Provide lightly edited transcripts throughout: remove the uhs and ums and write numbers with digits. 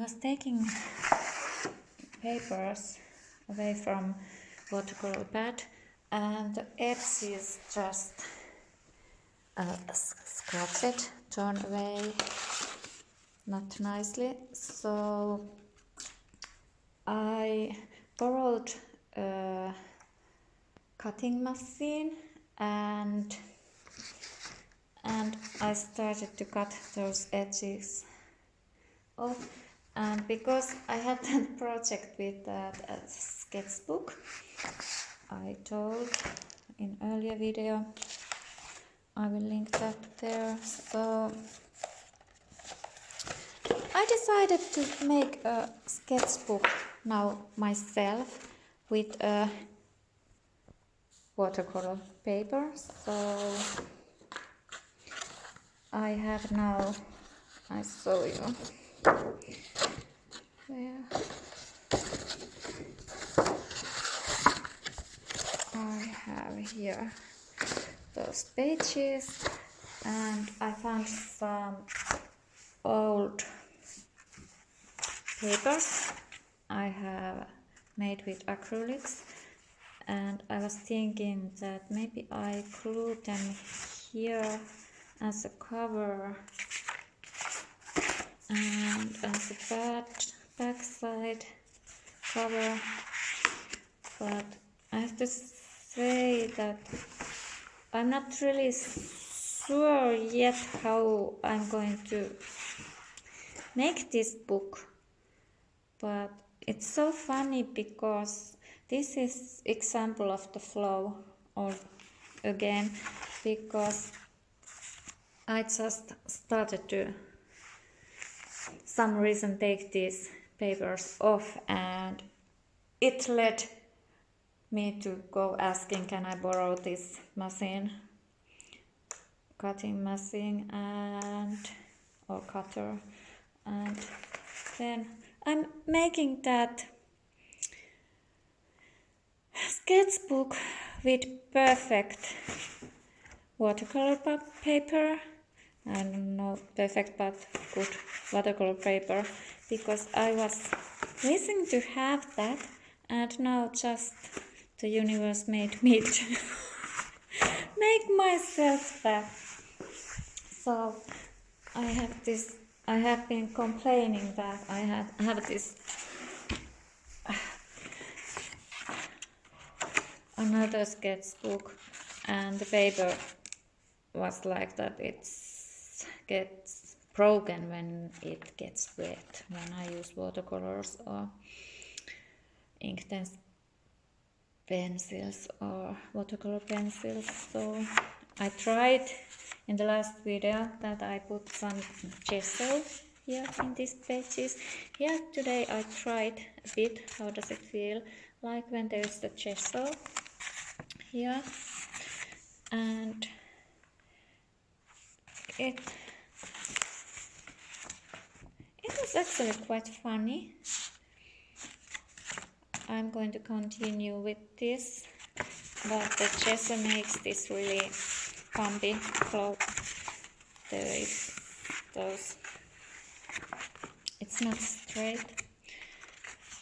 was taking papers away from watercolor pad and the edge is just scratched, torn away, not nicely. So I borrowed a cutting machine and I started to cut those edges off. And because I had that project with that sketchbook I told in earlier video, I will link that there. So I decided to make a sketchbook now myself with a watercolor paper. So I have now, I show you where I have here those pages, and I found some old papers I have made with acrylics, and I was thinking that maybe I glue them here as a cover and as a backside cover, but I have to say that I'm not really sure yet how I'm going to make this book, but it's so funny because this is example of the flow, or again, because I just started to some reason take these papers off, and it led me to go asking, can I borrow this machine, cutting machine and or cutter, and then I'm making that sketchbook with perfect watercolor paper, and not perfect but good watercolor paper, because I was missing to have that, and now just the universe made me to make myself that. So I have been complaining that I have this another sketchbook, and the paper was like that, it gets broken when it gets wet, when I use watercolors or inktense pencils or watercolor pencils. So I tried in the last video that I put some gesso here in these pages. Here today I tried a bit, how does it feel like when there's the gesso here, and it was actually quite funny. I'm going to continue with this, but the gesso makes this really bumpy flow. There is those, it's not straight,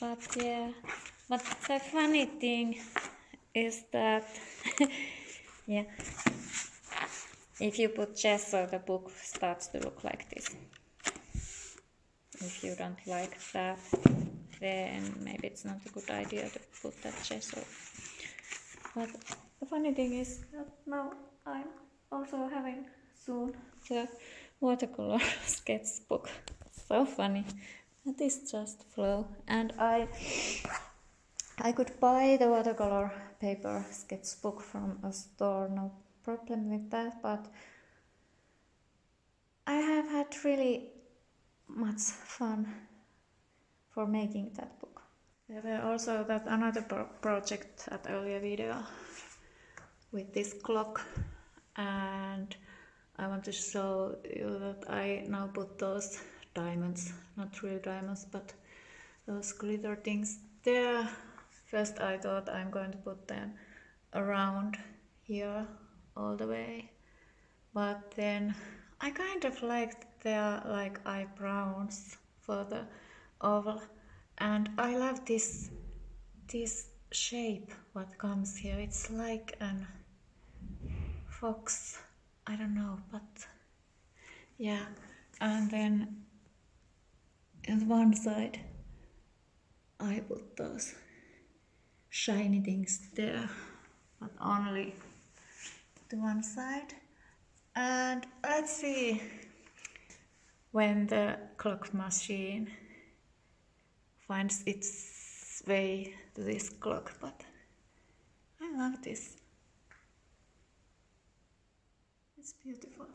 but yeah. But the funny thing is that yeah, if you put gesso, the book starts to look like this. If you don't like that, then maybe it's not a good idea to put that gesso. But the funny thing is that now I'm also having soon the watercolor sketchbook. So funny. That is just flow. And I could buy the watercolor paper sketchbook from a store, no problem with that, but I have had really much fun for making that book. There were also that another project at earlier video with this clock, and I want to show you that I now put those diamonds, not real diamonds, but those glitter things there. First I thought I'm going to put them around here all the way, but then I kind of liked their like eyebrows for the oval. And I love this shape what comes here. It's like an fox, I don't know, but yeah. And then on one side I put those shiny things there, but only to one side. And let's see when the clock machine finds its way to this clock, but I love this. It's beautiful.